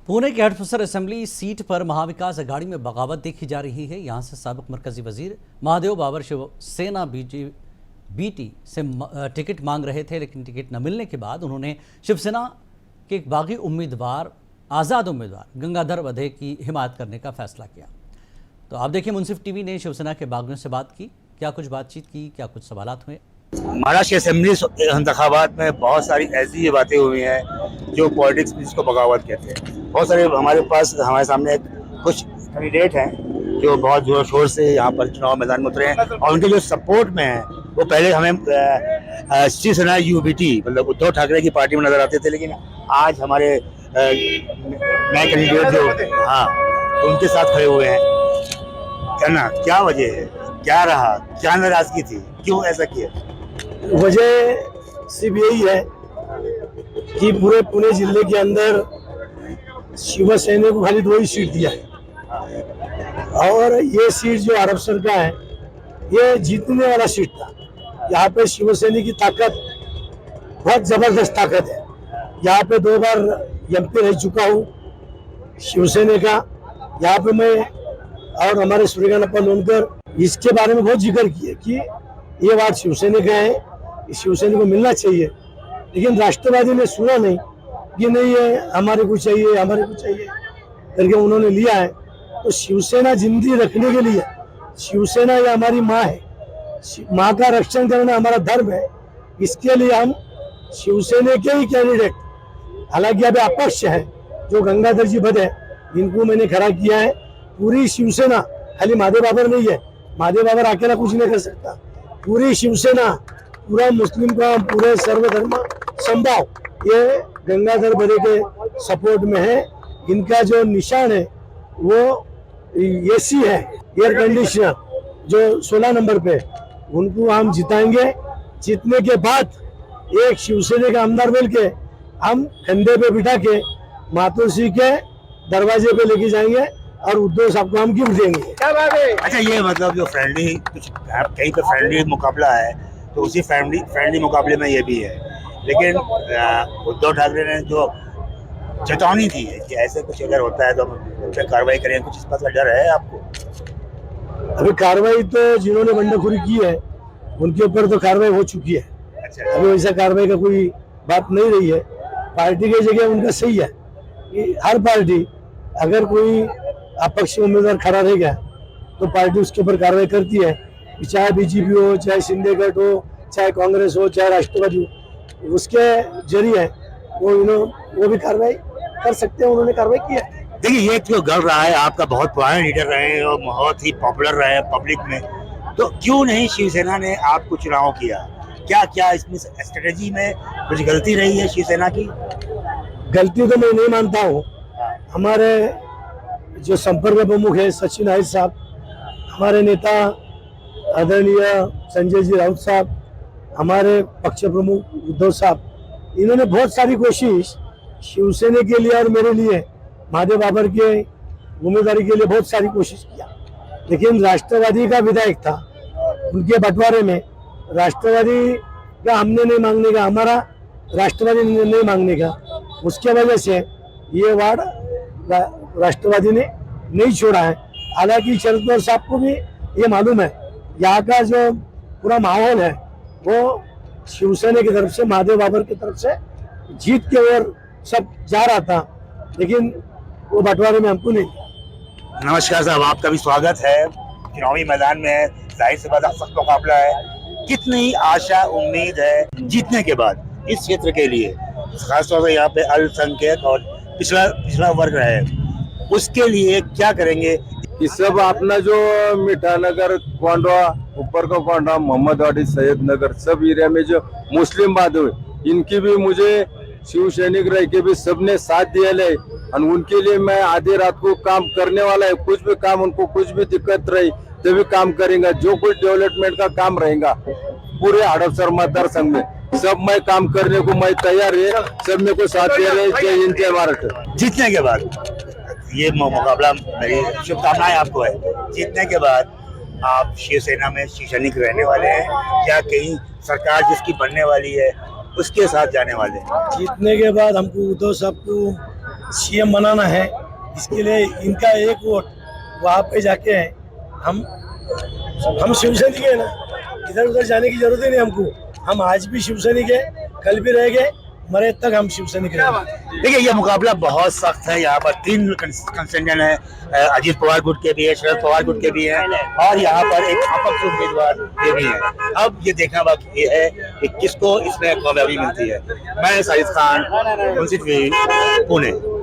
पुणे के Hadapsar assembly seat पर महाविकास अघाड़ी में बगावत देखी जा रही है। यहां से साबिक मरकजी वजीर महादेव बाबर शिवसेना बीटी से टिकट मांग रहे थे, लेकिन टिकट न मिलने के बाद उन्होंने शिवसेना के एक बागी उम्मीदवार आज़ाद उम्मीदवार गंगाधर वधे की हिमायत करने का फैसला किया। तो आप देखिए, मुंसिफ टीवी ने शिवसेना के बागियों से बात की। क्या कुछ बातचीत की, क्या कुछ सवालात हुए। महाराष्ट्र असेंबली इंतखाबात में बहुत सारी ऐसी बातें हुई हैं जो पॉलिटिक्स में जिसको बगावत कहते हैं। बहुत सारे हमारे सामने कुछ कैंडिडेट हैं जो बहुत जोर शोर से यहाँ पर चुनाव मैदान में उतरे हैं और उनके जो सपोर्ट में हैं वो पहले हमें शिवसेना यूबीटी मतलब उद्धव ठाकरे की पार्टी में नजर आते थे, लेकिन आज हमारे नए कैंडिडेट जो तो उनके साथ खड़े हुए हैं। क्या वजह है, क्या रहा, क्या नाराजगी थी, क्यों ऐसा किया? वजह सिर्फ यही है कि पूरे पुणे जिले के अंदर शिवसेना को खाली 2 ही सीट दिया है और ये सीट जो हडपसर का है ये जीतने वाला सीट था। यहाँ पे शिवसेना की ताकत बहुत जबरदस्त ताकत है। यहाँ पे 2 बार एमपी रह चुका हूँ शिवसेना का। यहाँ पे मैं और हमारे सूर्यकांत लोनकर इसके बारे में बहुत जिक्र किए कि ये बात शिवसेना का है, शिवसेना को मिलना चाहिए, लेकिन राष्ट्रवादी ने सुना नहीं कि नहीं ये हमारे को चाहिए, हमारे को चाहिए करके उन्होंने लिया है। तो शिवसेना जिंदगी रखने के लिए, शिवसेना ये हमारी माँ है, माँ का रक्षण करना हमारा धर्म है। इसके लिए हम शिवसेना के ही कैंडिडेट, हालांकि अभी अपक्ष है जो गंगाधर जी वधे, इनको मैंने खड़ा किया है। पूरी शिवसेना, खाली महादेव बाबर नहीं है, महादेव बाबर अकेला कुछ नहीं कर सकता। पूरी शिवसेना, पूरा मुस्लिम का, पूरे सर्वधर्म संभाव ये गंगाधर वधे के सपोर्ट में है। इनका जो निशान है वो एसी है, एयर कंडीशनर, जो 16 नंबर पे, उनको हम जिताएंगे। जीतने के बाद एक शिवसेना का आमदार मिल के हम कंधे पे बिठा के मातोश्री के दरवाजे पे लेके जाएंगे और उद्धव साहब को हम गिफ्ट देंगे। क्या बात है? अच्छा, ये मतलब जो फ्रेंडली कुछ कहीं पे फ्रेंडली मुकाबला है तो उसी फ्रेंडली मुकाबले में ये भी है, लेकिन उद्धव ठाकरे ने जो चेतावनी दी है कि ऐसे कुछ अगर होता है तो हम कार्रवाई करेंगे, कुछ इस बात का डर है आपको? अभी कार्रवाई तो जिन्होंने बंडखोरी की है उनके ऊपर तो कार्रवाई हो चुकी है। अच्छा, अभी वैसा कार्रवाई का कोई बात नहीं रही है। पार्टी की जगह उनका सही है कि हर पार्टी अगर कोई अपक्ष उम्मीदवार खड़ा रह गया तो पार्टी उसके ऊपर कार्रवाई करती है, चाहे बीजेपी हो, चाहे शिंदे गठ हो, चाहे कांग्रेस हो, चाहे राष्ट्रवादी हो, उसके जरिए वो भी कार्रवाई कर सकते हैं। उन्होंने कार्रवाई की है। देखिए, ये जो गढ़ रहा है, आपका बहुत पुराने लीडर रहे हैं और बहुत ही पॉपुलर रहे हैं पब्लिक में, तो क्यों नहीं शिवसेना ने आपको चुनाव किया? क्या इसमें स्ट्रेटेजी में कुछ गलती रही है शिवसेना की? गलती तो मैं नहीं मानता हूँ। हमारे जो संपर्क प्रमुख है सचिन आहिर साहब, हमारे नेता आदरणीय संजय जी राउत साहब, हमारे पक्ष प्रमुख उद्धव साहब, इन्होंने बहुत सारी कोशिश शिवसेना के लिए और मेरे लिए, महादेव बाबर के उम्मीदवारी के लिए बहुत सारी कोशिश किया, लेकिन राष्ट्रवादी का विधायक था, उनके बंटवारे में राष्ट्रवादी का हमने नहीं मांगने का, हमारा राष्ट्रवादी नहीं मांगने का, उसके वजह से ये वार्ड राष्ट्रवादी ने नहीं छोड़ा है। हालांकि शरद पवार साहब को भी ये मालूम है यहाँ का जो पूरा माहौल है वो शिवसेना की तरफ से, महादेव बाबर की तरफ से जीत के ओर सब जा रहा था, लेकिन वो बंटवारे में हमको नहीं। नमस्कार साहब, आपका भी स्वागत है। चुनावी मैदान में है, जाहिर सी बात है सख्त मुकाबला है। कितनी आशा उम्मीद है जीतने के बाद इस क्षेत्र के लिए, खासतौर से यहाँ पे अल्पसंख्यक और पिछड़ा वर्ग रहे, उसके लिए क्या करेंगे? कि सब अपना जो मिठानगर, कोंडवा, ऊपर का कोंडवा, मोहम्मदवाड़ी, सैयद नगर, सब एरिया में जो मुस्लिम बांधव है, इनकी भी मुझे शिव सैनिक रह के भी सबने साथ दिया है और उनके लिए मैं आधी रात को काम करने वाला है। कुछ भी काम, उनको कुछ भी दिक्कत रही तभी काम करेंगे। जो कुछ डेवलपमेंट का काम रहेगा पूरे हडपसर मतदार संघ में सब मैं काम करने को मैं तैयार है। सब मेरे को साथ दे रहे। जय हिंद, जय भारत। जीतने के बाद ये मुकाबला, मेरी शुभकामनाएं आपको है। जीतने के बाद आप शिवसेना में सैनिक रहने वाले हैं या कहीं सरकार जिसकी बनने वाली है उसके साथ जाने वाले हैं? जीतने के बाद हमको उद्धव साहब को सीएम बनाना है, इसके लिए इनका एक वोट वहाँ पे जाके है। हम शिवसैनिक है ना, इधर उधर जाने की जरूरत ही नहीं हमको। हम आज भी शिवसैनिक है, कल भी रहेंगे, मरे तक हम शिवसैनिक रहेंगे। देखिए ये मुकाबला बहुत सख्त है। यहाँ पर 3 कंटेंडेंट है, अजीत पवार गुट के भी है, शरद पवार गुट के भी हैं और यहाँ पर एक अपक्ष उम्मीदवार ये भी है। अब ये देखना बाकी है कि किसको इसमें कामयाबी मिलती है। मैं साजिद खान, मुंशी पुणे।